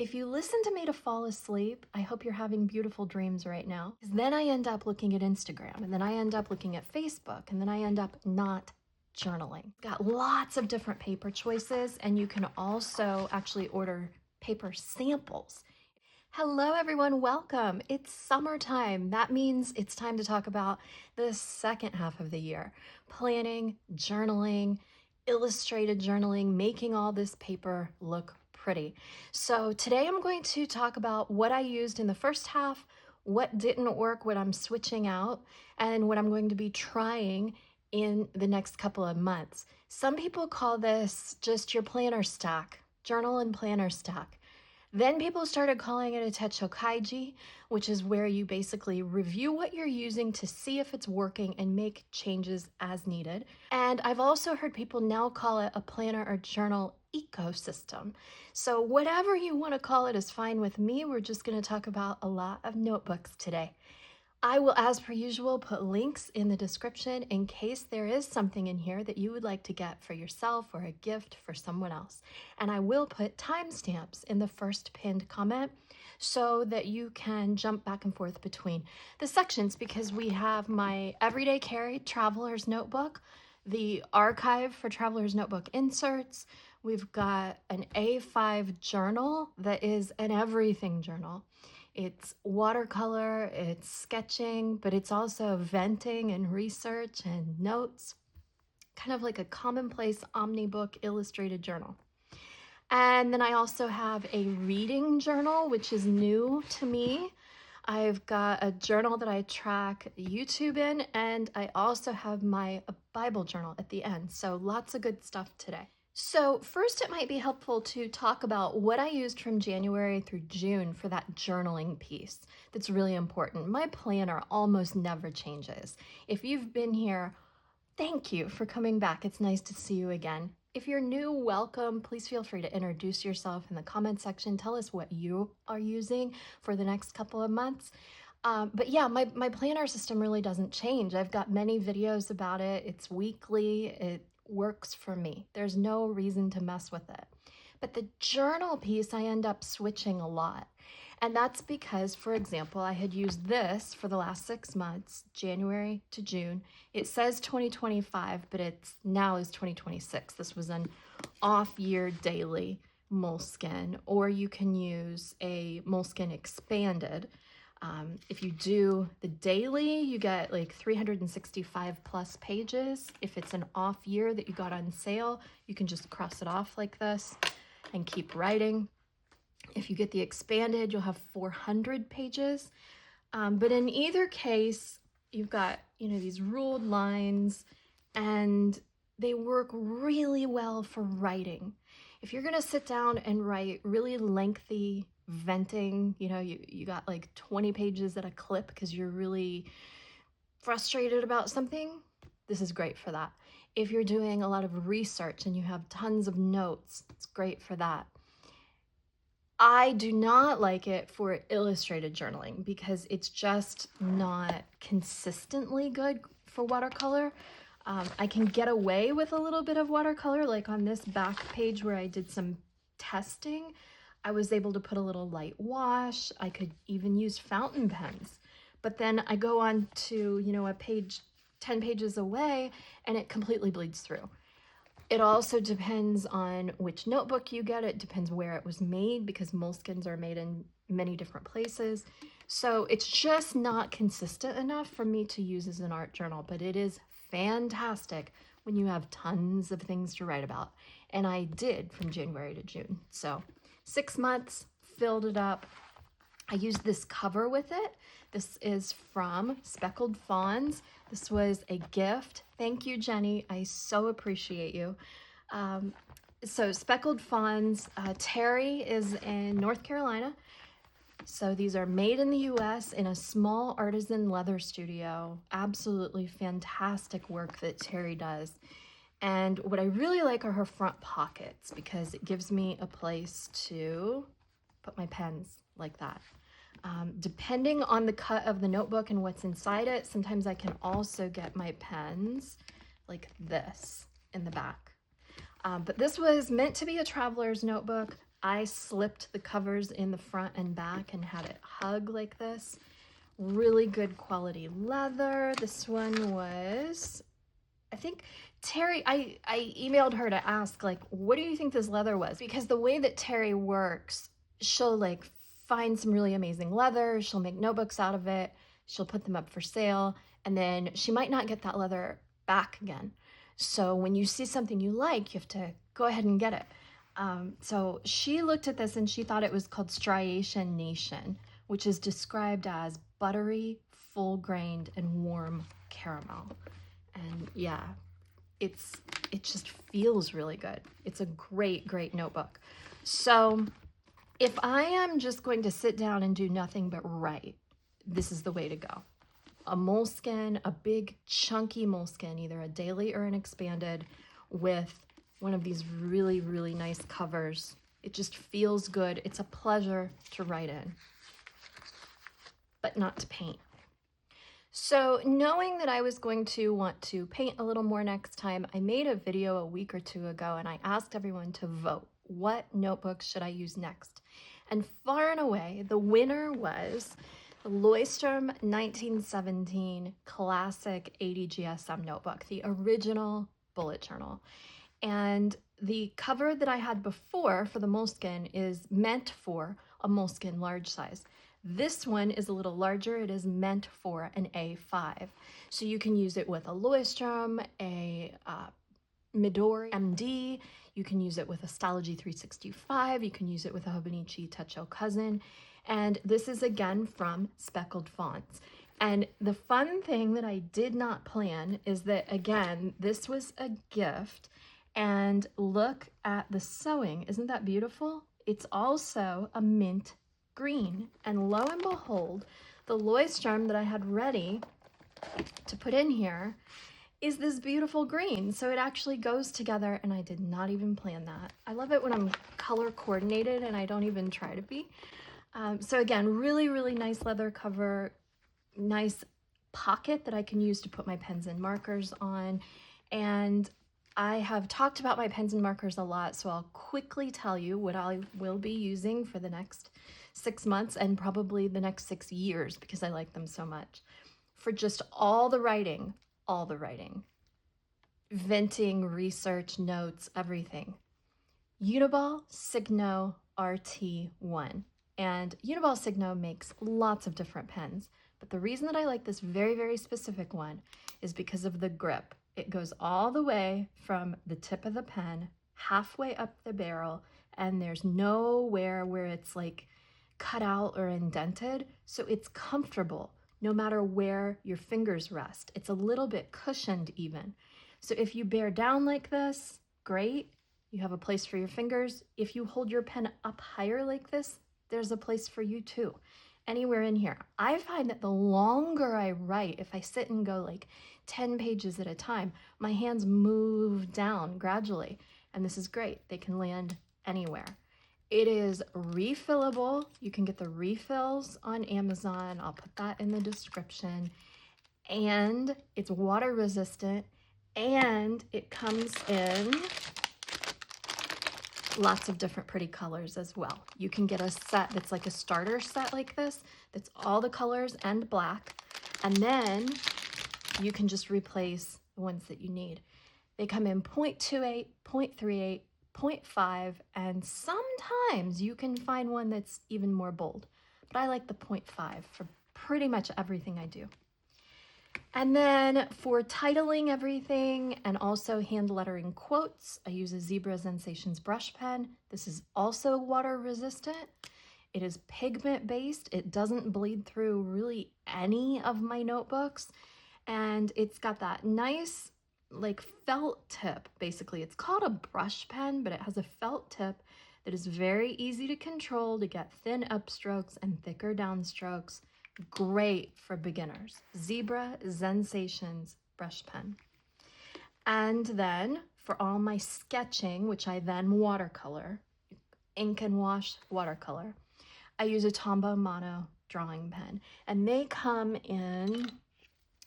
If you listen to me to fall asleep, I hope you're having beautiful dreams right now. Because then I end up looking at Instagram, and then I end up looking at Facebook, and then I end up not journaling. Got lots of different paper choices, and you can also actually order paper samples. Hello everyone, welcome. It's summertime. That means it's time to talk about the second half of the year. Planning, journaling, illustrated journaling, making all this paper look pretty. So today I'm going to talk about what I used in the first half, what didn't work, what I'm switching out, and what I'm going to be trying in the next couple of months. Some people call this just your planner stack, journal and planner stack. Then people started calling it a Techo Kaigi, which is where you basically review what you're using to see if it's working and make changes as needed. And I've also heard people now call it a planner or journal ecosystem. So whatever you want to call it is fine with me. We're just going to talk about a lot of notebooks today. I will, as per usual, put links in the description in case there is something in here that you would like to get for yourself or a gift for someone else. And I will put timestamps in the first pinned comment so that you can jump back and forth between the sections, because we have my everyday carry traveler's notebook, the archive for traveler's notebook inserts. We've got an A5 journal that is an everything journal. It's watercolor, it's sketching, but it's also venting and research and notes, kind of like a commonplace omnibook illustrated journal. And then I also have a reading journal, which is new to me. I've got a journal that I track YouTube in, and I also have my Bible journal at the end. So lots of good stuff today. So first, it might be helpful to talk about what I used from January through June for that journaling piece. That's really important. My planner almost never changes. If you've been here, thank you for coming back. It's nice to see you again. If you're new, welcome. Please feel free to introduce yourself in the comment section. Tell us what you are using for the next couple of months. But yeah, my planner system really doesn't change. I've got many videos about it. It's weekly. It works for me. There's no reason to mess with it. But the journal piece, I end up switching a lot. And that's because, for example, I had used this for the last 6 months, January to June. It says 2025, but it's now is 2026. This was an off-year daily Moleskine, or you can use a Moleskine expanded. If you do the daily, you get like 365 plus pages. If it's an off year that you got on sale, you can just cross it off like this and keep writing. If you get the expanded, you'll have 400 pages. But in either case, you've got, these ruled lines, and they work really well for writing. If you're going to sit down and write really lengthy venting, you got like 20 pages at a clip because you're really frustrated about something, this is great for that. If you're doing a lot of research and you have tons of notes, it's great for that. I do not like it for illustrated journaling because it's just not consistently good for watercolor. I can get away with a little bit of watercolor, like on this back page where I did some testing. I was able to put a little light wash. I could even use fountain pens. But then I go on to, a page 10 pages away, and it completely bleeds through. It also depends on which notebook you get. It depends where it was made, because Moleskines are made in many different places. So it's just not consistent enough for me to use as an art journal, but it is fantastic when you have tons of things to write about. And I did from January to June. So 6 months, filled it up. I used this cover with it. This is from Speckled Fawns. This was a gift. Thank you, Jenny. I so appreciate you. So Speckled Fawns, Terry is in North Carolina. So these are made in the US in a small artisan leather studio. Absolutely fantastic work that Terry does. And what I really like are her front pockets, because it gives me a place to put my pens like that. Depending on the cut of the notebook and what's inside it, sometimes I can also get my pens like this in the back. But this was meant to be a traveler's notebook. I slipped the covers in the front and back and had it hug like this. Really good quality leather. This one was, I think, Terry, I emailed her to ask, like, what do you think this leather was? Because the way that Terry works, she'll like find some really amazing leather, she'll make notebooks out of it, she'll put them up for sale, and then she might not get that leather back again. So when you see something you like, you have to go ahead and get it. So she looked at this and she thought it was called Striation Nation, which is described as buttery, full-grained, and warm caramel. And yeah, it just feels really good. It's a great, great notebook. So if I am just going to sit down and do nothing but write, this is the way to go. A Moleskine, a big chunky Moleskine, either a daily or an expanded, with one of these really, really nice covers. It just feels good. It's a pleasure to write in, but not to paint. So knowing that I was going to want to paint a little more next time, I made a video a week or two ago and I asked everyone to vote. What notebooks should I use next? And far and away, the winner was the Leuchtturm1917 Classic 80 GSM notebook, the original bullet journal. And the cover that I had before for the Moleskine is meant for a Moleskine large size. This one is a little larger. It is meant for an A5. So you can use it with a Leuchtturm, a Midori MD. You can use it with a Stalogy 365. You can use it with a Hobonichi Techo Cousin. And this is again from Speckled Fawns. And the fun thing that I did not plan is that, again, this was a gift. And look at the sewing. Isn't that beautiful? It's also a mint green. And lo and behold, the Leuchtturm that I had ready to put in here is this beautiful green. So it actually goes together, and I did not even plan that. I love it when I'm color coordinated and I don't even try to be. So again, really, really nice leather cover, nice pocket that I can use to put my pens and markers on. And I have talked about my pens and markers a lot, so I'll quickly tell you what I will be using for the next 6 months and probably the next 6 years because I like them so much. For just all the writing, venting, research, notes, everything. Uniball Signo RT1. And Uniball Signo makes lots of different pens, but the reason that I like this very, very specific one is because of the grip. It goes all the way from the tip of the pen, halfway up the barrel, and there's nowhere where it's like cut out or indented, so it's comfortable no matter where your fingers rest. It's a little bit cushioned even. So if you bear down like this, great, you have a place for your fingers. If you hold your pen up higher like this, there's a place for you too, anywhere in here. I find that the longer I write, if I sit and go like 10 pages at a time, my hands move down gradually, and this is great. They can land anywhere. It is refillable. You can get the refills on Amazon. I'll put that in the description. And it's water resistant, and it comes in lots of different pretty colors as well. You can get a set that's like a starter set like this, that's all the colors and black, and then you can just replace the ones that you need. They come in 0.28, 0.38, 0.5, and sometimes you can find one that's even more bold, but I like the 0.5 for pretty much everything I do. And then for titling everything and also hand lettering quotes, I use a Zebra Sensations brush pen. This is also water resistant. It is pigment based. It doesn't bleed through really any of my notebooks. And it's got that nice like felt tip, basically. It's called a brush pen, but it has a felt tip that is very easy to control to get thin upstrokes and thicker downstrokes. Great for beginners. Zebra Sensations brush pen. And then for all my sketching, which I then watercolor, ink and wash watercolor, I use a Tombow mono drawing pen, and they come in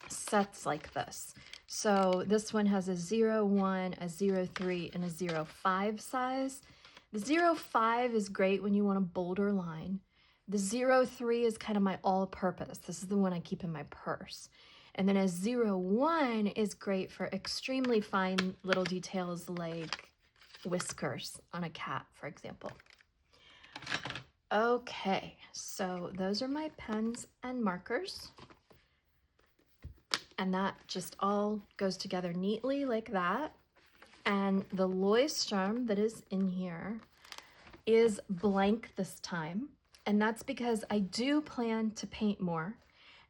sets like this. So this one has a 01, a 03, and a 05 size. The 05 is great when you want a bolder line. The 03 is kind of my all-purpose. This is the one I keep in my purse. And then a 01 is great for extremely fine little details like whiskers on a cat, for example. Okay, so those are my pens and markers. And that just all goes together neatly like that. And the Leuchtturm that is in here is blank this time. And that's because I do plan to paint more.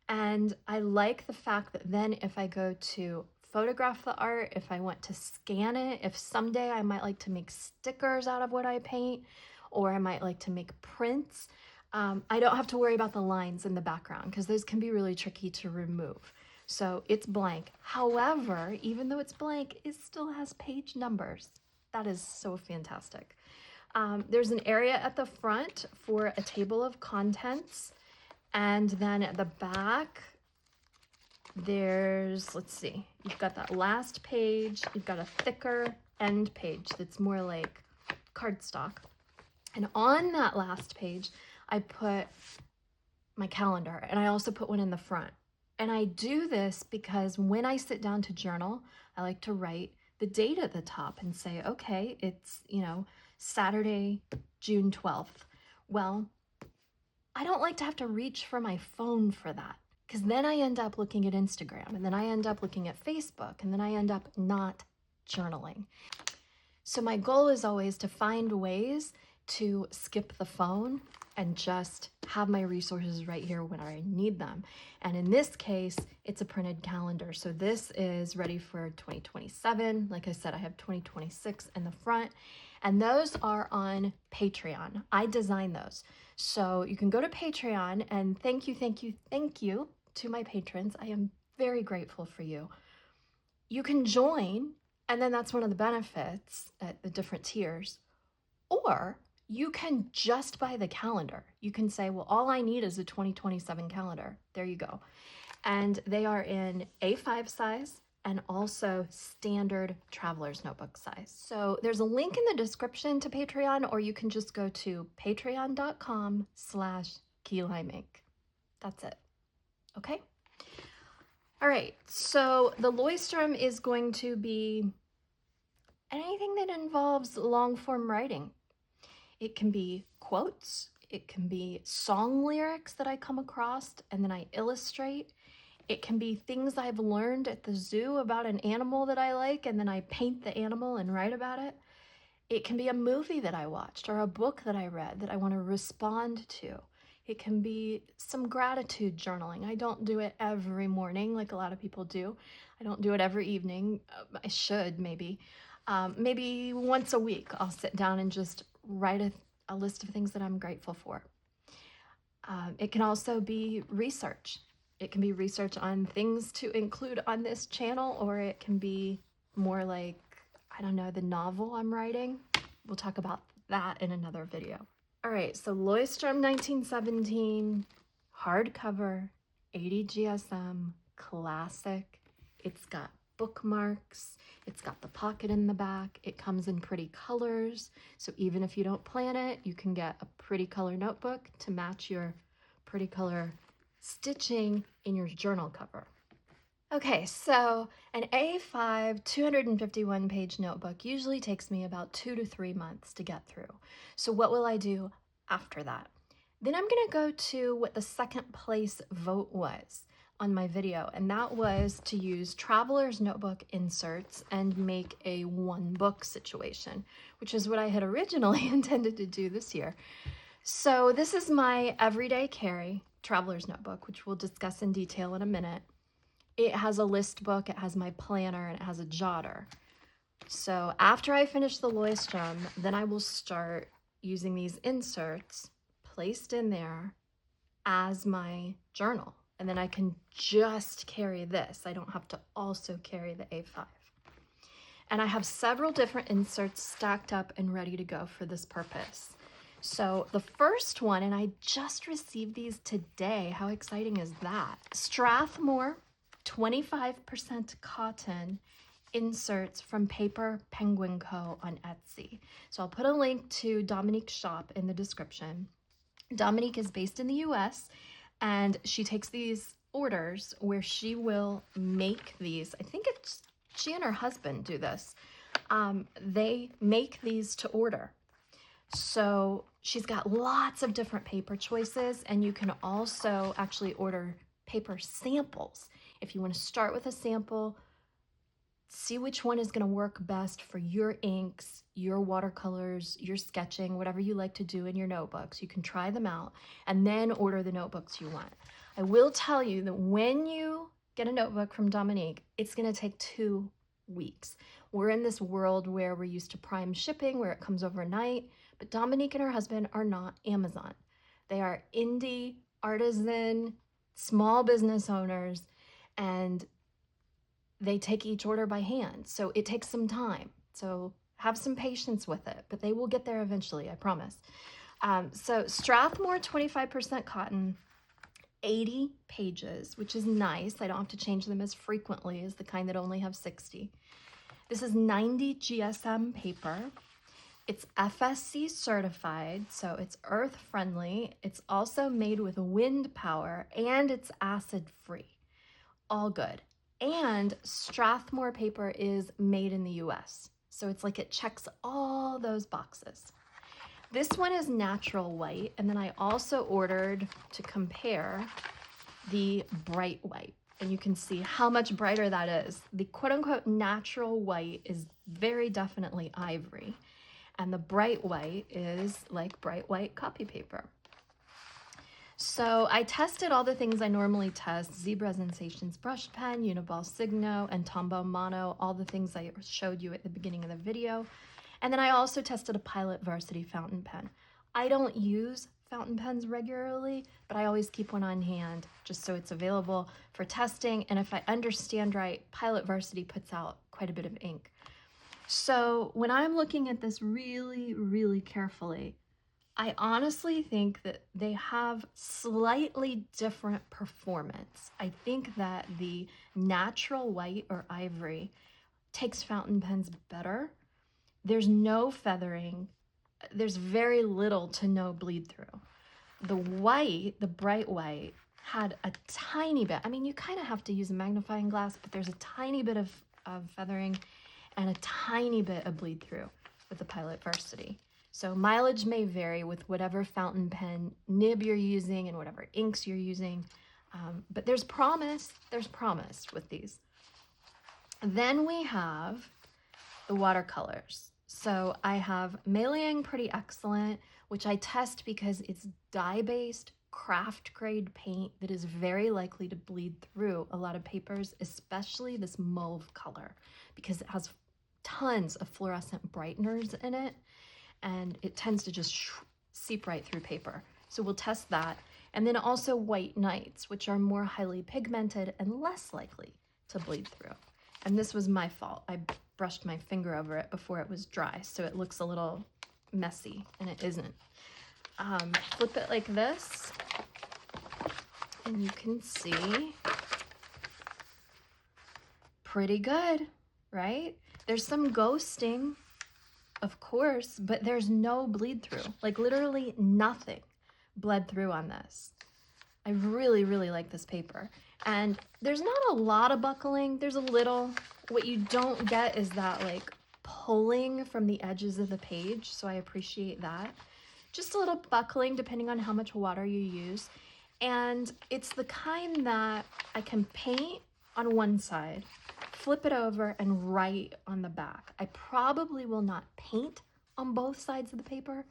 And I like the fact that then if I go to photograph the art, if I want to scan it, if someday I might like to make stickers out of what I paint, or I might like to make prints, I don't have to worry about the lines in the background because those can be really tricky to remove. So it's blank. However, even though it's blank, it still has page numbers. That is so fantastic. There's an area at the front for a table of contents. And then at the back, there's, let's see, you've got that last page. You've got a thicker end page that's more like cardstock. And on that last page, I put my calendar, and I also put one in the front. And I do this because when I sit down to journal, I like to write the date at the top and say, okay, it's, Saturday, June 12th. Well, I don't like to have to reach for my phone for that, because then I end up looking at Instagram, and then I end up looking at Facebook, and then I end up not journaling. So my goal is always to find ways to skip the phone and just have my resources right here when I need them. And in this case, it's a printed calendar. So this is ready for 2027. Like I said, I have 2026 in the front, and those are on Patreon. I designed those. So you can go to Patreon, and thank you to my patrons. I am very grateful for you. You can join, and then that's one of the benefits at the different tiers. Or you can just buy the calendar. You can say, well, all I need is a 2027 calendar. There you go. And they are in A5 size and also standard traveler's notebook size. So there's a link in the description to Patreon, or you can just go to patreon.com/keylimink. That's it. Okay? All right, so the Leuchtturm is going to be anything that involves long form writing. It can be quotes, it can be song lyrics that I come across and then I illustrate. It can be things I've learned at the zoo about an animal that I like, and then I paint the animal and write about it. It can be a movie that I watched or a book that I read that I want to respond to. It can be some gratitude journaling. I don't do it every morning like a lot of people do. I don't do it every evening. I should maybe. Maybe once a week I'll sit down and just write a list of things that I'm grateful for. It can also be research. It can be research on things to include on this channel, or it can be more like, I don't know, the novel I'm writing. We'll talk about that in another video. All right, so Leuchtturm1917, hardcover, 80 GSM, classic. It's got bookmarks. It's got the pocket in the back. It comes in pretty colors. So even if you don't plan it, you can get a pretty color notebook to match your pretty color stitching in your journal cover. Okay, so an A5 251 page notebook usually takes me about 2 to 3 months to get through. So what will I do after that? Then I'm gonna go to what the second place vote was on my video, and that was to use Traveler's Notebook inserts and make a one book situation, which is what I had originally intended to do this year. So this is my everyday carry Traveler's Notebook, which we'll discuss in detail in a minute. It has a list book, it has my planner, and it has a jotter. So after I finish the Leuchtturm, then I will start using these inserts placed in there as my journal. And then I can just carry this. I don't have to also carry the A5. And I have several different inserts stacked up and ready to go for this purpose. So the first one, and I just received these today. How exciting is that? Strathmore, 25% cotton Inserts from Paper Penguin Co. on Etsy. So I'll put a link to Dominique's shop in the description. Dominique is based in the US, and she takes these orders where she will make these. I think it's she and her husband do this. They make these to order. So she's got lots of different paper choices, and you can also actually order paper samples. If you want to start with a sample, see which one is going to work best for your inks, your watercolors, your sketching, whatever you like to do in your notebooks. You can try them out and then order the notebooks you want. I will tell you that when you get a notebook from Dominique, it's going to take 2 weeks. We're in this world where we're used to prime shipping, where it comes overnight, but Dominique and her husband are not Amazon. They are indie, artisan, small business owners, and they take each order by hand. So it takes some time. So have some patience with it, but they will get there eventually, I promise. So Strathmore 25% cotton, 80 pages, which is nice. I don't have to change them as frequently as the kind that only have 60. This is 90 GSM paper. It's FSC certified, so it's earth friendly. It's also made with wind power, and it's acid free. All good. And Strathmore paper is made in the US. So it's like it checks all those boxes. This one is natural white, and then I also ordered to compare the bright white. And you can see how much brighter that is. The quote-unquote natural white is very definitely ivory, and the bright white is like bright white copy paper. So I tested all the things I normally test: Zebra Sensations brush pen, Uniball Signo, and Tombow Mono, all the things I showed you at the beginning of the video. And then I also tested a Pilot Varsity fountain pen. I don't use fountain pens regularly, but I always keep one on hand just so it's available for testing. And if I understand right, Pilot Varsity puts out quite a bit of ink. So when I'm looking at this really, really carefully, I honestly think that they have slightly different performance. I think that the natural white or ivory takes fountain pens better. There's no feathering. There's very little to no bleed through. The white, the bright white, had a tiny bit. I mean, you kind of have to use a magnifying glass, but there's a tiny bit of feathering and a tiny bit of bleed through with the Pilot Varsity. So mileage may vary with whatever fountain pen nib you're using and whatever inks you're using, but there's promise with these. Then we have the watercolors. So I have Meliang Pretty Excellent, which I test because it's dye-based, craft-grade paint that is very likely to bleed through a lot of papers, especially this mauve color, because it has tons of fluorescent brighteners in it, and it tends to just seep right through paper. So we'll test that. And then also White Nights, which are more highly pigmented and less likely to bleed through. And this was my fault. I brushed my finger over it before it was dry, so it looks a little messy, and it isn't. Flip it like this, and you can see pretty good, right? There's some ghosting, of course, but there's no bleed through. Like literally nothing bled through on this. I really, really like this paper. And there's not a lot of buckling. There's a little. What you don't get is that like pulling from the edges of the page. So I appreciate that. Just a little buckling depending on how much water you use. And it's the kind that I can paint on one side, flip it over, and write on the back. I probably will not paint on both sides of the paper,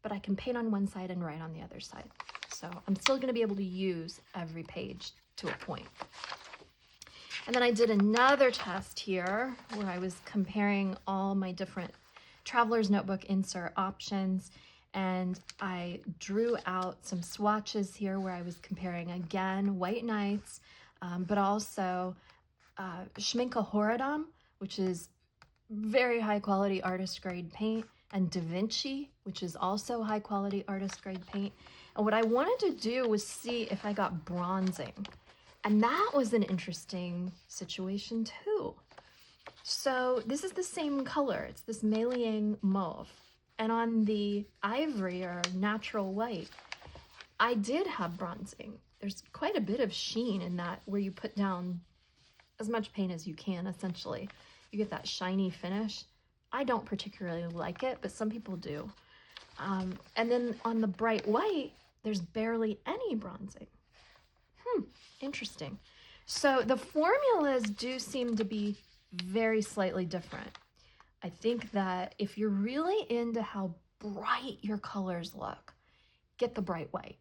but I can paint on one side and write on the other side. So I'm still going to be able to use every page to a point. And then I did another test here where I was comparing all my different Traveler's Notebook insert options, and I drew out some swatches here where I was comparing again White Nights, but also Schminke Horadam, which is very high quality artist grade paint, and Da Vinci, which is also high quality artist grade paint. And what I wanted to do was see if I got bronzing. And that was an interesting situation too. So this is the same color. It's this Meliang mauve. And on the ivory or natural white, I did have bronzing. There's quite a bit of sheen in that where you put down as much paint as you can, essentially. You get that shiny finish. I don't particularly like it, but some people do. And then on the bright white, there's barely any bronzing. Interesting. So the formulas do seem to be very slightly different. I think that if you're really into how bright your colors look, get the bright white,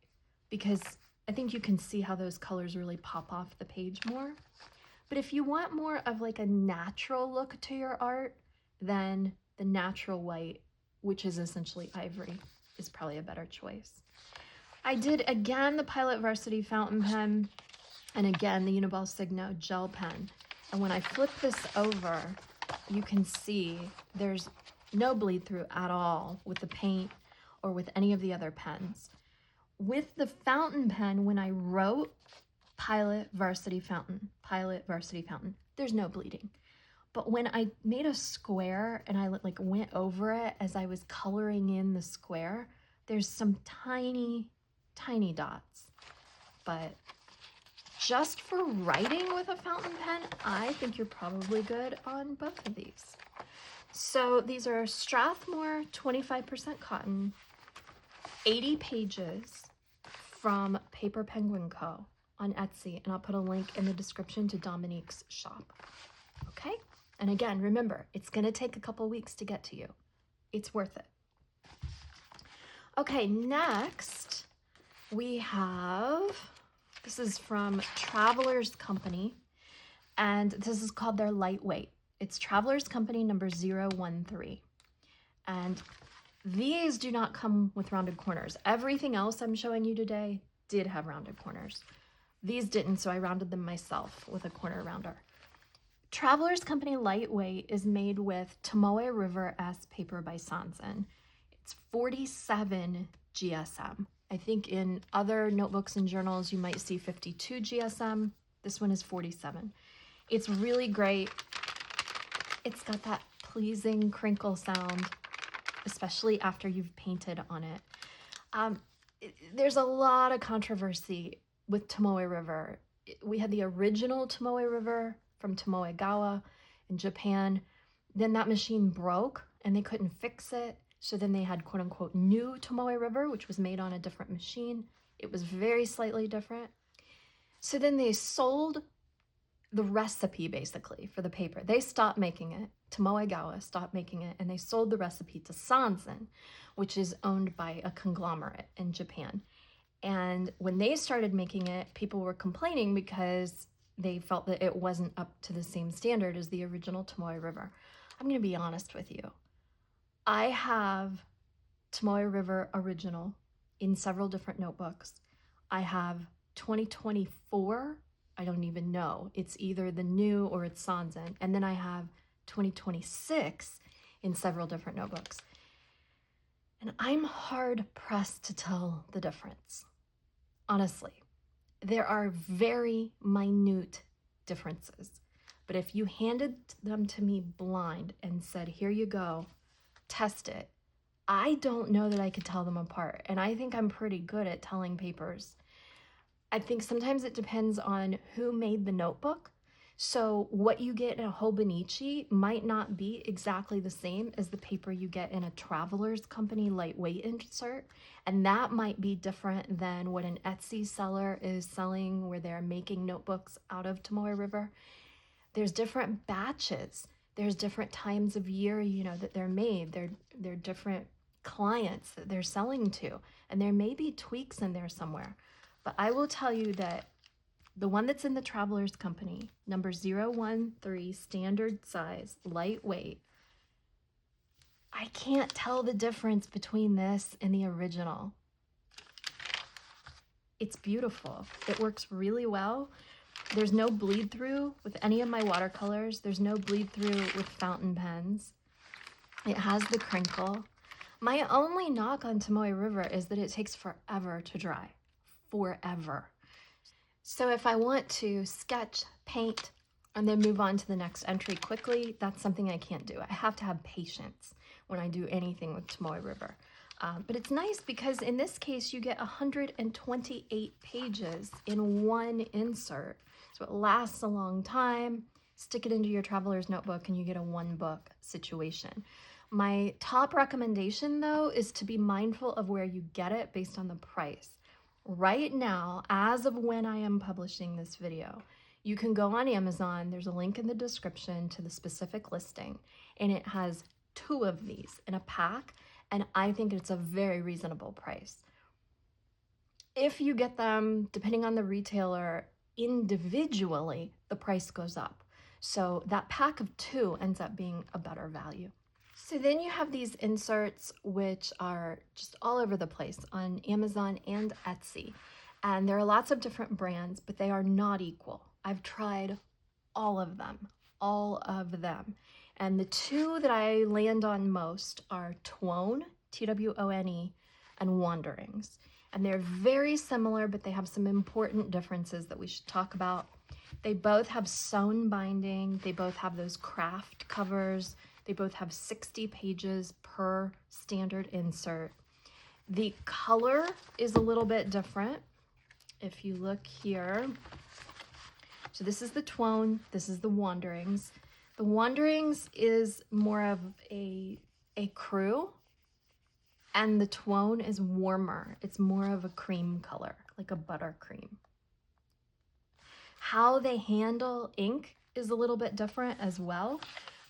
because I think you can see how those colors really pop off the page more. But if you want more of like a natural look to your art, then the natural white, which is essentially ivory, is probably a better choice. I did, again, the Pilot Varsity fountain pen, and again, the Uniball Signo gel pen. And when I flip this over, you can see there's no bleed through at all with the paint or with any of the other pens. With the fountain pen, when I wrote Pilot Varsity Fountain, there's no bleeding. But when I made a square and I like went over it as I was coloring in the square, there's some tiny, tiny dots. But just for writing with a fountain pen, I think you're probably good on both of these. So these are Strathmore 25% cotton, 80 pages from Paper Penguin Co. on Etsy, and I'll put a link in the description to Dominique's shop. Okay? And again, remember, it's gonna take a couple weeks to get to you. It's worth it. Okay, next we have, this is from Traveler's Company, and this is called their Lightweight. It's Traveler's Company number 013. And these do not come with rounded corners. Everything else I'm showing you today did have rounded corners. These didn't, so I rounded them myself with a corner rounder. Traveler's Company Lightweight is made with Tomoe River S paper by Sanzen. It's 47 GSM. I think in other notebooks and journals, you might see 52 GSM. This one is 47. It's really great. It's got that pleasing crinkle sound, especially after you've painted on it. There's a lot of controversy with Tomoe River. We had the original Tomoe River from Tomoegawa in Japan. Then that machine broke and they couldn't fix it. So then they had quote unquote new Tomoe River, which was made on a different machine. It was very slightly different. So then they sold the recipe basically for the paper. They stopped making it. Tomoegawa stopped making it, and they sold the recipe to Sanzen, which is owned by a conglomerate in Japan. And when they started making it, people were complaining because they felt that it wasn't up to the same standard as the original Tomoe River. I'm going to be honest with you. I have Tomoe River Original in several different notebooks. I have 2024. I don't even know. It's either the new or it's Sanzen. And then I have 2026 in several different notebooks. And I'm hard pressed to tell the difference. Honestly, there are very minute differences. But if you handed them to me blind and said, here you go, test it, I don't know that I could tell them apart. And I think I'm pretty good at telling papers. I think sometimes it depends on who made the notebook. So what you get in a Hobonichi might not be exactly the same as the paper you get in a Traveler's Company lightweight insert. And that might be different than what an Etsy seller is selling where they're making notebooks out of Tomoe River. There's different batches. There's different times of year, you know, that they're made. They're different clients that they're selling to. And there may be tweaks in there somewhere. But I will tell you that the one that's in the Traveler's Company, number 013, standard size, lightweight, I can't tell the difference between this and the original. It's beautiful. It works really well. There's no bleed through with any of my watercolors. There's no bleed through with fountain pens. It has the crinkle. My only knock on Tomoe River is that it takes forever to dry. Forever. So if I want to sketch, paint, and then move on to the next entry quickly. That's something I can't do. I have to have patience when I do anything with Tomoe River. But it's nice because in this case, you get 128 pages in one insert. So it lasts a long time. Stick it into your traveler's notebook and you get a one book situation. My top recommendation though is to be mindful of where you get it based on the price. Right now, as of when I am publishing this video, you can go on Amazon. There's a link in the description to the specific listing, and it has 2 of these in a pack, and I think it's a very reasonable price. If you get them, depending on the retailer, individually, the price goes up. So that pack of 2 ends up being a better value. So then you have these inserts, which are just all over the place on Amazon and Etsy. And there are lots of different brands, but they are not equal. I've tried all of them. And the 2 that I land on most are Twone, Twone, and Wanderings. And they're very similar, but they have some important differences that we should talk about. They both have sewn binding. They both have those craft covers. They both have 60 pages per standard insert. The color is a little bit different. If you look here, so this is the Twone, this is the Wanderings. The Wanderings is more of a crew, and the Twone is warmer. It's more of a cream color, like a buttercream. How they handle ink is a little bit different as well.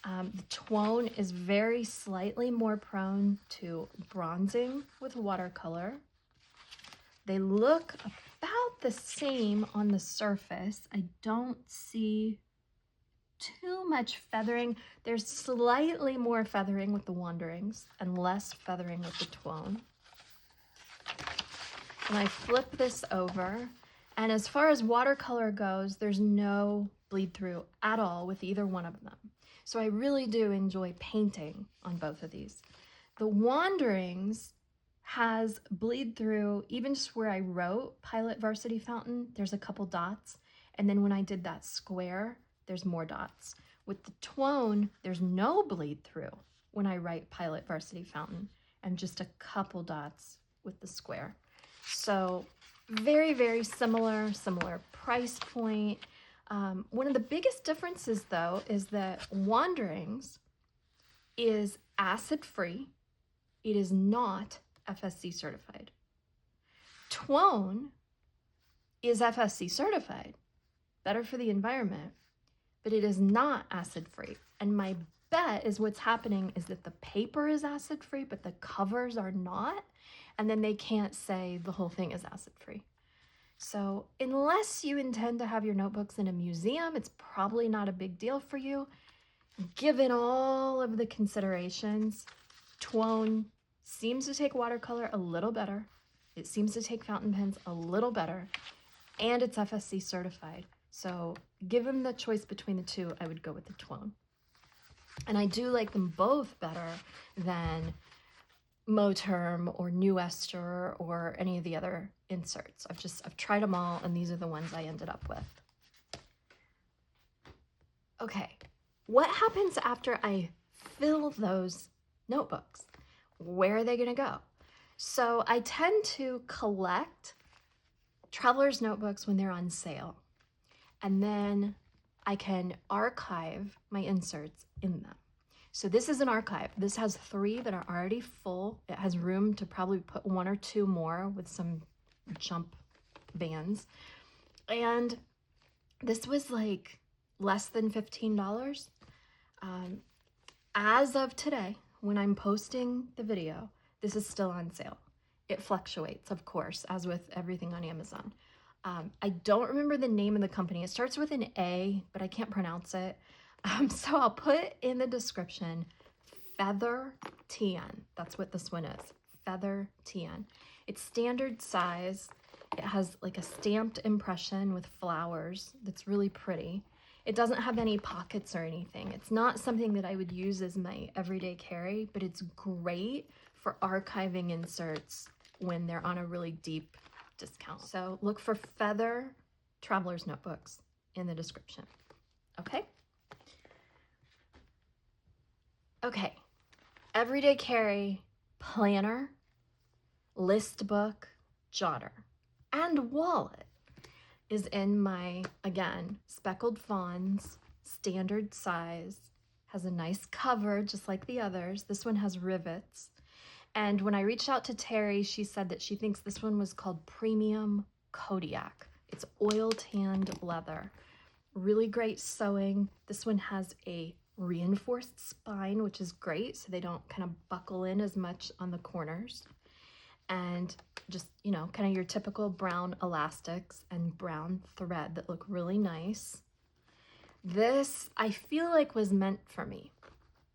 The Twone is very slightly more prone to bronzing with watercolor. They look about the same on the surface. I don't see too much feathering. There's slightly more feathering with the Wanderings and less feathering with the Twone. And I flip this over, and as far as watercolor goes, there's no bleed through at all with either one of them. So I really do enjoy painting on both of these. The Wanderings has bleed through, even just where I wrote Pilot Varsity Fountain, there's a couple dots. And then when I did that square, there's more dots. With the Twone, there's no bleed through when I write Pilot Varsity Fountain, and just a couple dots with the square. So very, very similar price point. One of the biggest differences though is that Wanderings is acid-free. It is not FSC certified. Twone is FSC certified, better for the environment, but it is not acid-free. And my bet is what's happening is that the paper is acid-free, but the covers are not, and then they can't say the whole thing is acid-free. So unless you intend to have your notebooks in a museum, it's probably not a big deal for you. Given all of the considerations, Twone seems to take watercolor a little better. It seems to take fountain pens a little better, and it's FSC certified. So given the choice between the 2, I would go with the Twone. And I do like them both better than Moterm or New Ester or any of the other inserts. I've tried them all, and these are the ones I ended up with. Okay, what happens after I fill those notebooks? Where are they gonna go? So I tend to collect traveler's notebooks when they're on sale, and then I can archive my inserts in them. So this is an archive. This has 3 that are already full. It has room to probably put 1 or 2 more with some jump bands. And this was like less than $15. As of today, when I'm posting the video, this is still on sale. It fluctuates, of course, as with everything on Amazon. I don't remember the name of the company. It starts with an A, but I can't pronounce it. So I'll put in the description Feather Tan. That's what this one is, Feather Tan. It's standard size. It has like a stamped impression with flowers that's really pretty. It doesn't have any pockets or anything. It's not something that I would use as my everyday carry, but it's great for archiving inserts when they're on a really deep discount. So look for Feather Traveler's Notebooks in the description. Okay? Okay. Everyday carry, planner, list book, jotter, and wallet is in my, again, Speckled Fawns, standard size, has a nice cover just like the others. This one has rivets. And when I reached out to Terry, she said that she thinks this one was called Premium Kodiak. It's oil tanned leather. Really great sewing. This one has a reinforced spine, which is great, so they don't kind of buckle in as much on the corners. And just, you know, kind of your typical brown elastics and brown thread that look really nice. This, I feel like, was meant for me.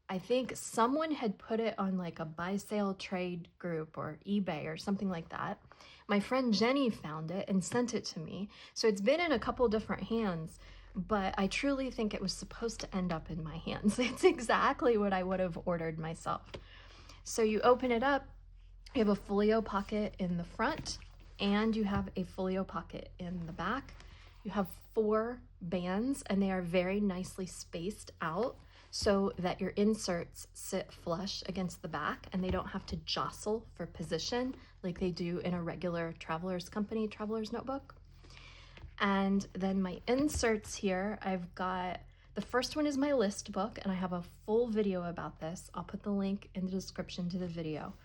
I think someone had put it on like a buy sale trade group or eBay or something like that. My friend Jenny found it and sent it to me. So it's been in a couple different hands, but I truly think it was supposed to end up in my hands. It's exactly what I would have ordered myself. So you open it up, you have a folio pocket in the front, and you have a folio pocket in the back. You have 4 bands, and they are very nicely spaced out so that your inserts sit flush against the back and they don't have to jostle for position like they do in a regular traveler's notebook. And then my inserts here, I've got, the first one is my list book, and I have a full video about this. I'll put the link in the description to the video.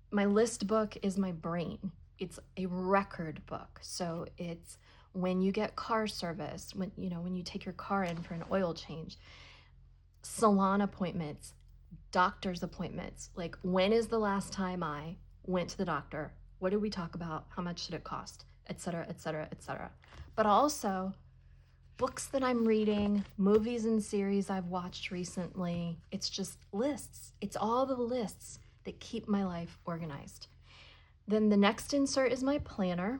My list book is my brain. It's a record book. So it's when you get car service, when you take your car in for an oil change, salon appointments, doctor's appointments, like when is the last time I went to the doctor? What did we talk about? How much did it cost? Etc., etc., etc. But also books that I'm reading, movies and series I've watched recently. It's just lists. It's all the lists that keep my life organized. Then the next insert is my planner.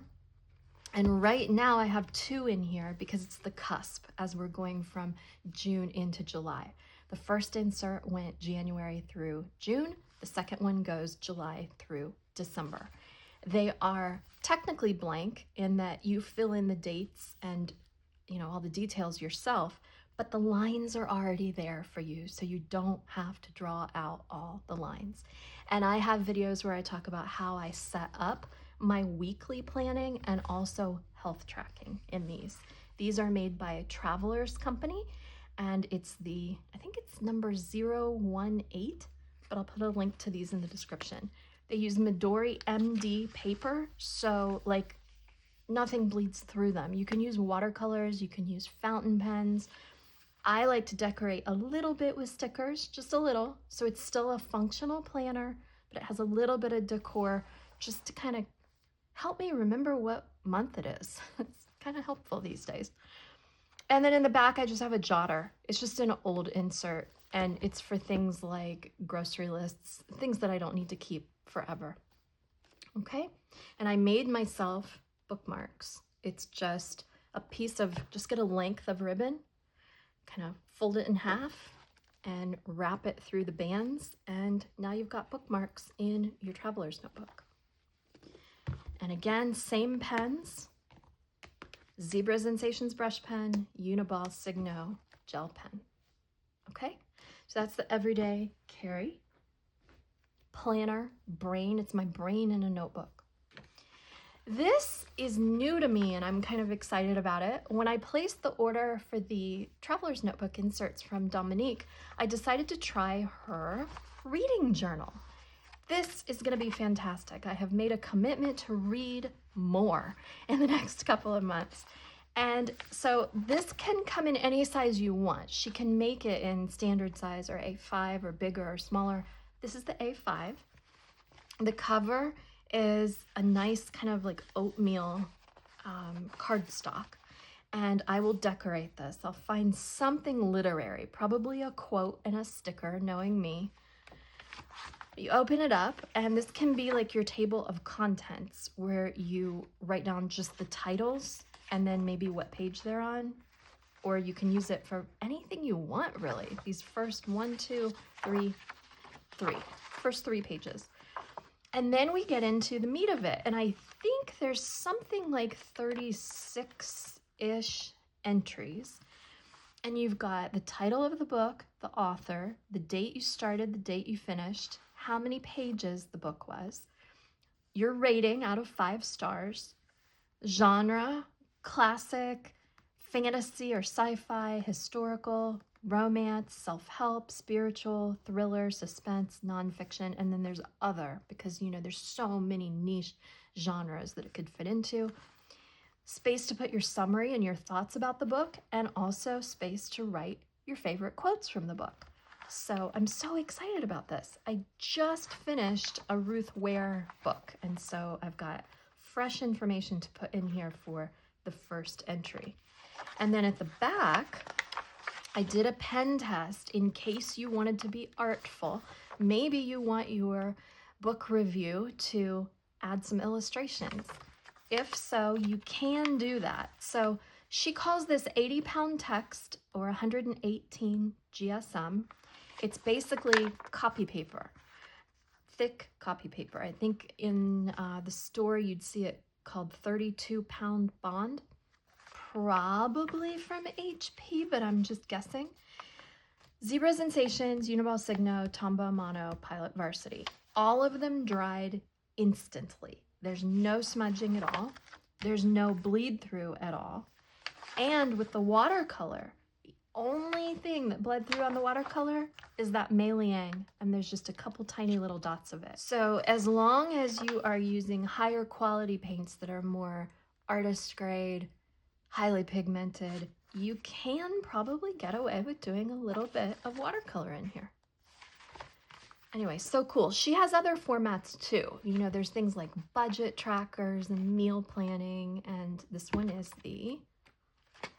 And right now I have 2 in here because it's the cusp as we're going from June into July. The first insert went January through June. The second one goes July through December. They are technically blank in that you fill in the dates and all the details yourself, but the lines are already there for you, so you don't have to draw out all the lines. And I have videos where I talk about how I set up my weekly planning and also health tracking in these. These are made by a Traveler's company, and it's I think it's number 018, but I'll put a link to these in the description. They use Midori MD paper, so like nothing bleeds through them. You can use watercolors, you can use fountain pens. I like to decorate a little bit with stickers, just a little, so it's still a functional planner, but it has a little bit of decor just to kind of help me remember what month it is. It's kind of helpful these days. And then in the back, I just have a jotter. It's just an old insert, and it's for things like grocery lists, things that I don't need to keep forever. Okay? And I made myself bookmarks. It's just a piece of, just get a length of ribbon, kind of fold it in half and wrap it through the bands, and now you've got bookmarks in your traveler's notebook. And again, same pens, Zebra Sensations brush pen, Uniball Signo gel pen. Okay, so that's the everyday carry. Planner, brain, it's my brain in a notebook. This is new to me and I'm kind of excited about it. When I placed the order for the Traveler's Notebook inserts from Dominique, I decided to try her reading journal. This is going to be fantastic. I have made a commitment to read more in the next couple of months. And so this can come in any size you want. She can make it in standard size or A5 or bigger or smaller. This is the A5. The cover is a nice kind of like oatmeal cardstock, and I will decorate this. I'll find something literary, probably a quote and a sticker, knowing me. You open it up, and this can be like your table of contents where you write down just the titles and then maybe what page they're on, or you can use it for anything you want, really. These first first three pages. And then we get into the meat of it, and I think there's something like 36-ish entries, And you've got the title of the book, the author, the date you started, the date you finished, how many pages the book was, your rating out of 5 stars, genre, classic, fantasy or sci-fi, historical, romance, self-help, spiritual, thriller, suspense, nonfiction, and then there's other, because there's so many niche genres that it could fit into. Space to put your summary and your thoughts about the book, and also space to write your favorite quotes from the book. So I'm so excited about this. I just finished a Ruth Ware book, and so I've got fresh information to put in here for the first entry. And then at the back, I did a pen test in case you wanted to be artful. Maybe you want your book review to add some illustrations. If so, you can do that. So she calls this 80-pound text, or 118 GSM. It's basically copy paper, thick copy paper. I think in the store you'd see it called 32-pound bond, probably from HP, but I'm just guessing. Zebra Sensations, Uniball Signo, Tombow Mono, Pilot Varsity. All of them dried instantly. There's no smudging at all. There's no bleed through at all. And with the watercolor, the only thing that bled through on the watercolor is that Mei Liang, and there's just a couple tiny little dots of it. So as long as you are using higher quality paints that are more artist grade, highly pigmented, you can probably get away with doing a little bit of watercolor in here. Anyway, so cool. She has other formats too. There's things like budget trackers and meal planning, and this one is the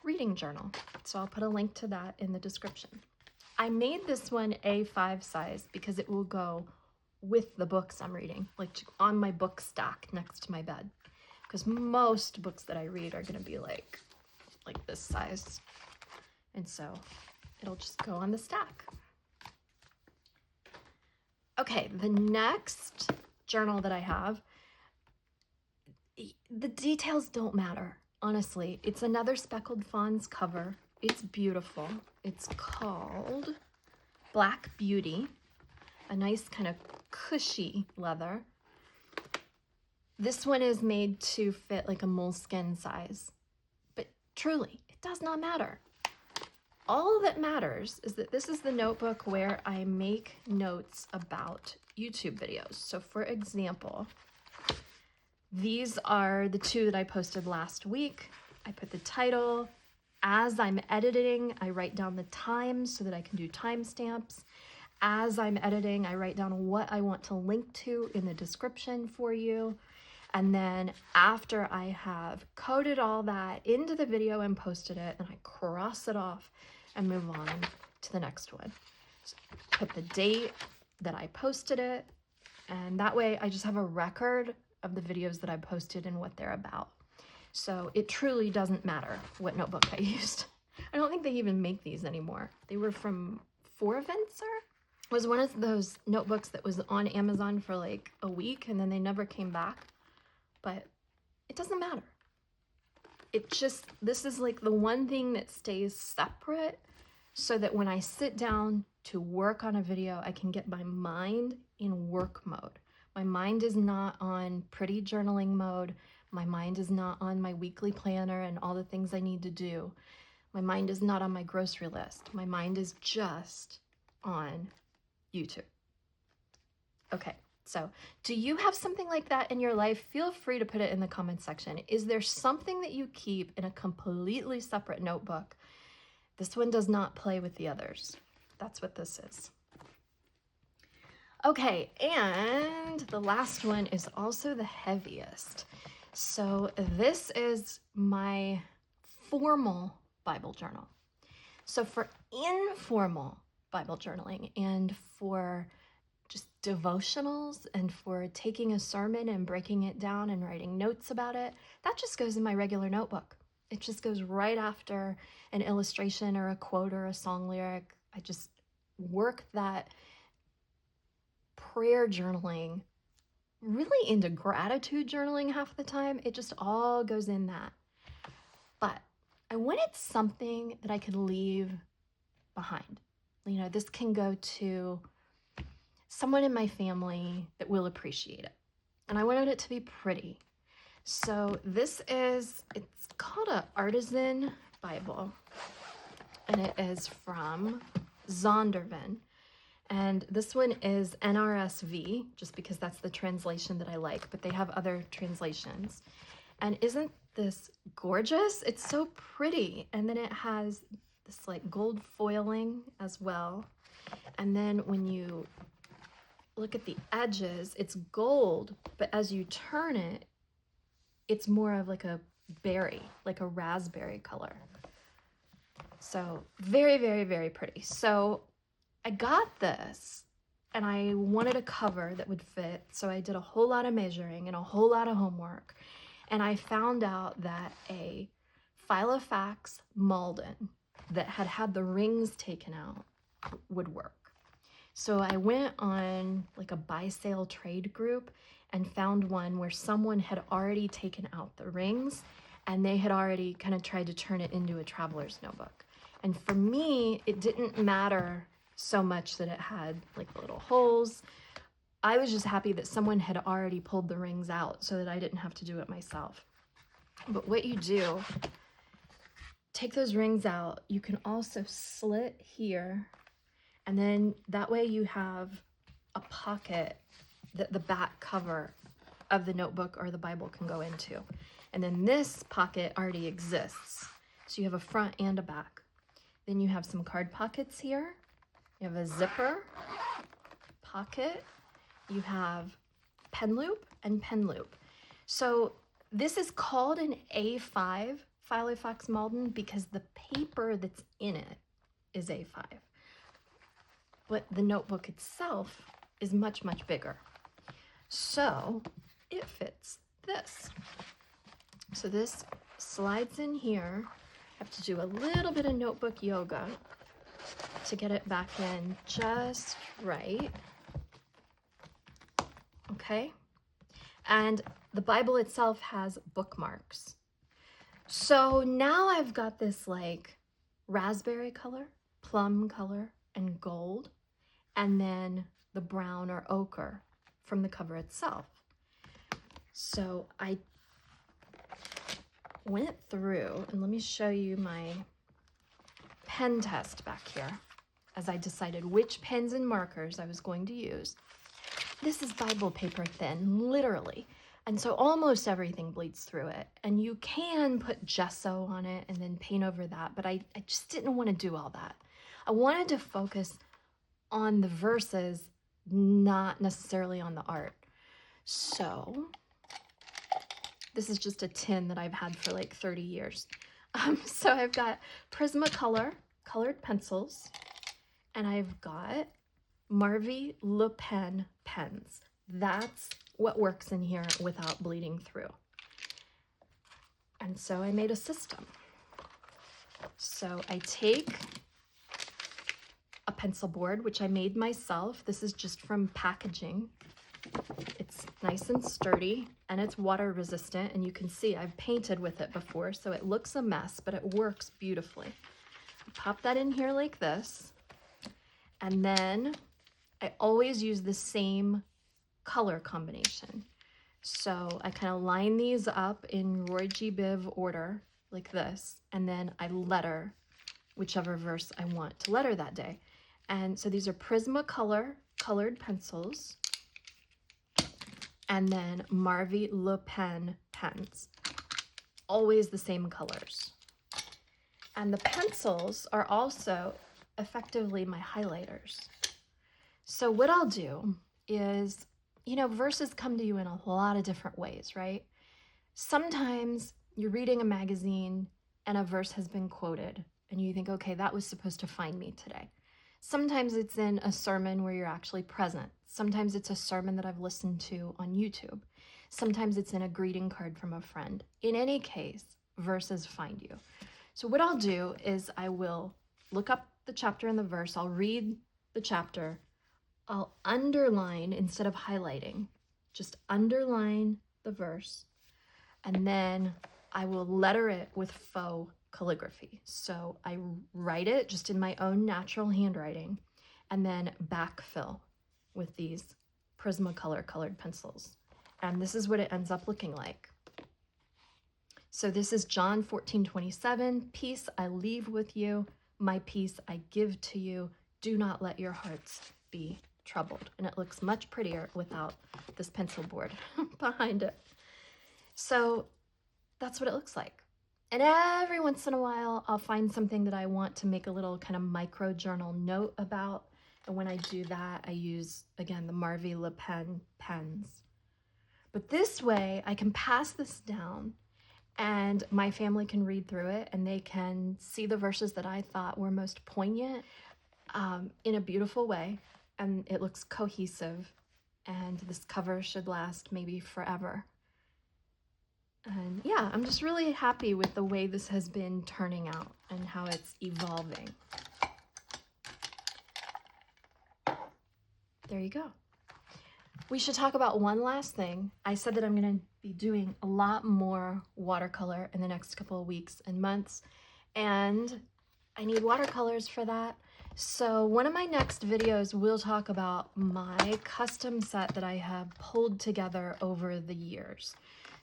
reading journal. So I'll put a link to that in the description. I made this one A5 size because it will go with the books I'm reading, like on my book stack next to my bed. Because most books that I read are going to be like this size. And so it'll just go on the stack. Okay, the next journal that I have, the details don't matter, honestly. It's another Speckled Fawns cover. It's beautiful. It's called Black Beauty, a nice kind of cushy leather. This one is made to fit like a moleskin size, but truly, it does not matter. All that matters is that this is the notebook where I make notes about YouTube videos. So for example, these are the 2 that I posted last week. I put the title. As I'm editing, I write down the times so that I can do timestamps. As I'm editing, I write down what I want to link to in the description for you. And then after I have coded all that into the video and posted it, then I cross it off and move on to the next one. So put the date that I posted it, and that way I just have a record of the videos that I posted and what they're about. So it truly doesn't matter what notebook I used. I don't think they even make these anymore. They were from Filofax. It was one of those notebooks that was on Amazon for like a week and then they never came back. But it doesn't matter. This is like the one thing that stays separate so that when I sit down to work on a video, I can get my mind in work mode. My mind is not on pretty journaling mode. My mind is not on my weekly planner and all the things I need to do. My mind is not on my grocery list. My mind is just on YouTube. Okay. So do you have something like that in your life? Feel free to put it in the comments section. Is there something that you keep in a completely separate notebook? This one does not play with the others. That's what this is. Okay, and the last one is also the heaviest. So this is my formal Bible journal. So for informal Bible journaling and for just devotionals and for taking a sermon and breaking it down and writing notes about it, that just goes in my regular notebook. It just goes right after an illustration or a quote or a song lyric. I just work that prayer journaling really into gratitude journaling half the time. It just all goes in that. But I wanted something that I could leave behind. You know, this can go to someone in my family that will appreciate it. And I wanted it to be pretty. So this is, it's called an Artisan Bible, and it is from Zondervan. And this one is NRSV, just because that's the translation that I like, but they have other translations. And isn't this gorgeous? It's so pretty. And then it has this like gold foiling as well. And then when you look at the edges, it's gold, but as you turn it, it's more of like a berry, like a raspberry color. So very, very, very pretty. So I got this and I wanted a cover that would fit. So I did a whole lot of measuring and a whole lot of homework. And I found out that a Filofax Malden that had the rings taken out would work. So I went on like a buy sale trade group and found one where someone had already taken out the rings and they had already kind of tried to turn it into a traveler's notebook. And for me, it didn't matter so much that it had like the little holes. I was just happy that someone had already pulled the rings out so that I didn't have to do it myself. But what you do, take those rings out. You can also slit here, and then that way you have a pocket that the back cover of the notebook or the Bible can go into. And then this pocket already exists. So you have a front and a back. Then you have some card pockets here. You have a zipper pocket. You have pen loop and pen loop. So this is called an A5 Filofax Malden because the paper that's in it is A5. But the notebook itself is much, much bigger. So it fits this. So this slides in here. I have to do a little bit of notebook yoga to get it back in just right. Okay. And the Bible itself has bookmarks. So now I've got this like raspberry color, plum color, and gold, and then the brown or ochre from the cover itself. So I went through, and let me show you my pen test back here as I decided which pens and markers I was going to use. This is Bible paper thin, literally. And so almost everything bleeds through it. And you can put gesso on it and then paint over that, but I just didn't want to do all that. I wanted to focus on the verses, not necessarily on the art. So this is just a tin that I've had for like 30 years. So I've got PrismaColor colored pencils, and I've got Marvy LePen pens. That's what works in here without bleeding through. And so I made a system. So I take a pencil board, which I made myself. This is just from packaging. It's nice and sturdy and it's water resistant, and you can see I've painted with it before, so it looks a mess, but it works beautifully. Pop that in here like this, and then I always use the same color combination. So I kind of line these up in Roy G. Biv order like this, and then I letter whichever verse I want to letter that day. And so these are PrismaColor colored pencils, and then Marvy LePen pens, always the same colors. And the pencils are also effectively my highlighters. So what I'll do is, you know, verses come to you in a lot of different ways, right? Sometimes you're reading a magazine and a verse has been quoted and you think, okay, that was supposed to find me today. Sometimes it's in a sermon where you're actually present. Sometimes it's a sermon that I've listened to on YouTube. Sometimes it's in a greeting card from a friend. In any case, verses find you. So what I'll do is I will look up the chapter and the verse. I'll read the chapter. I'll underline instead of highlighting. Just underline the verse. And then I will letter it with faux calligraphy. So I write it just in my own natural handwriting and then backfill with these PrismaColor colored pencils. And this is what it ends up looking like. So this is John 14:27, peace I leave with you, my peace I give to you. Do not let your hearts be troubled. And it looks much prettier without this pencil board behind it. So that's what it looks like. And every once in a while, I'll find something that I want to make a little kind of micro journal note about. And when I do that, I use, again, the Marvy LePen pens. But this way, I can pass this down and my family can read through it and they can see the verses that I thought were most poignant in a beautiful way. And it looks cohesive. And this cover should last maybe forever. And yeah, I'm just really happy with the way this has been turning out and how it's evolving. There you go. We should talk about one last thing. I said that I'm going to be doing a lot more watercolor in the next couple of weeks and months, and I need watercolors for that. So one of my next videos will talk about my custom set that I have pulled together over the years.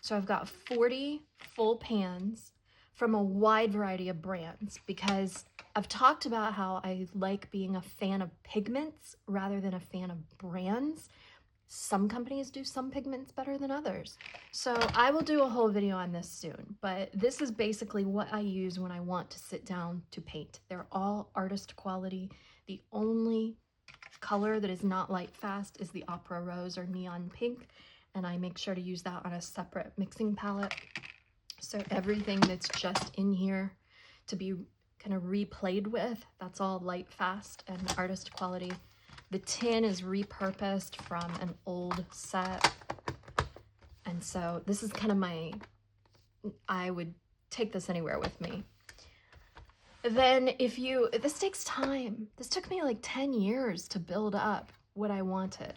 So I've got 40 full pans from a wide variety of brands because I've talked about how I like being a fan of pigments rather than a fan of brands. Some companies do some pigments better than others. So I will do a whole video on this soon, but this is basically what I use when I want to sit down to paint. They're all artist quality. The only color that is not light fast is the Opera Rose or Neon Pink, and I make sure to use that on a separate mixing palette. So everything that's just in here to be kind of replayed with, that's all light fast and artist quality. The tin is repurposed from an old set. And so this is kind of I would take this anywhere with me. Then this takes time. This took me like 10 years to build up what I wanted.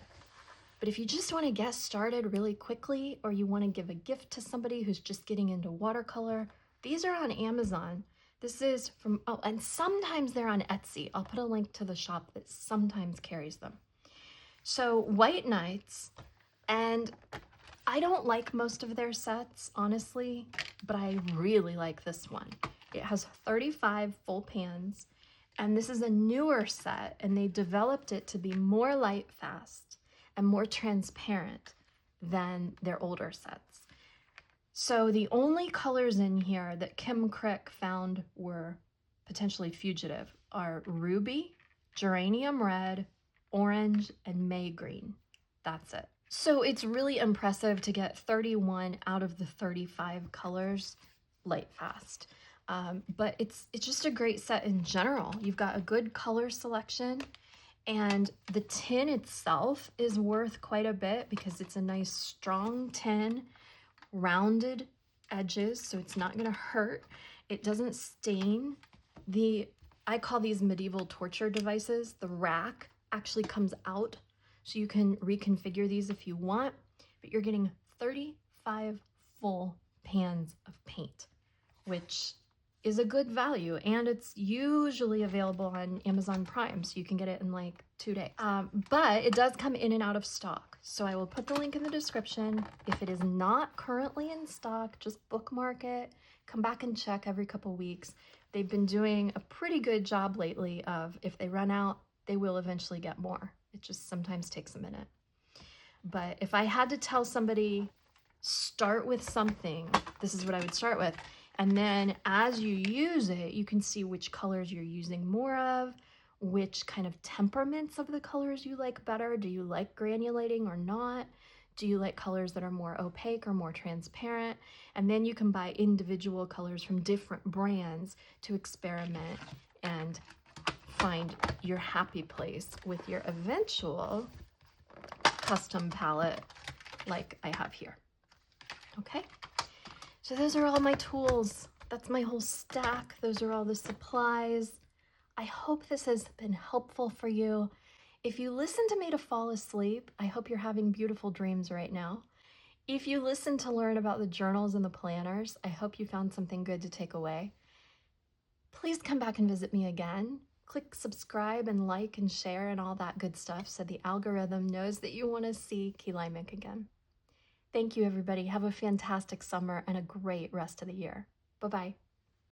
But if you just want to get started really quickly, or you want to give a gift to somebody who's just getting into watercolor, these are on Amazon. This is from, oh, and sometimes they're on Etsy. I'll put a link to the shop that sometimes carries them. So White Nights, and I don't like most of their sets, honestly, but I really like this one. It has 35 full pans, and this is a newer set, and they developed it to be more light fast and more transparent than their older sets. So the only colors in here that Kim Crick found were potentially fugitive are ruby, geranium red, orange, and May green. That's it. So it's really impressive to get 31 out of the 35 colors light fast. But it's just a great set in general. You've got a good color selection, and the tin itself is worth quite a bit because it's a nice strong tin, rounded edges, so it's not going to hurt. It doesn't stain. I call these medieval torture devices. The rack actually comes out, so you can reconfigure these if you want, but you're getting 35 full pans of paint, which is a good value, and it's usually available on Amazon Prime, so you can get it in like 2 days. But it does come in and out of stock, so I will put the link in the description. If it is not currently in stock, just bookmark it, come back and check every couple weeks. They've been doing a pretty good job lately of, if they run out, they will eventually get more. It just sometimes takes a minute. But if I had to tell somebody, start with something, this is what I would start with. And then as you use it, you can see which colors you're using more of, which kind of temperaments of the colors you like better. Do you like granulating or not? Do you like colors that are more opaque or more transparent? And then you can buy individual colors from different brands to experiment and find your happy place with your eventual custom palette like I have here. Okay? So those are all my tools. That's my whole stack. Those are all the supplies. I hope this has been helpful for you. If you listen to me to fall asleep, I hope you're having beautiful dreams right now. If you listen to learn about the journals and the planners, I hope you found something good to take away. Please come back and visit me again. Click subscribe and like and share and all that good stuff so the algorithm knows that you want to see key lime ink again. Thank you, everybody. Have a fantastic summer and a great rest of the year. Bye-bye.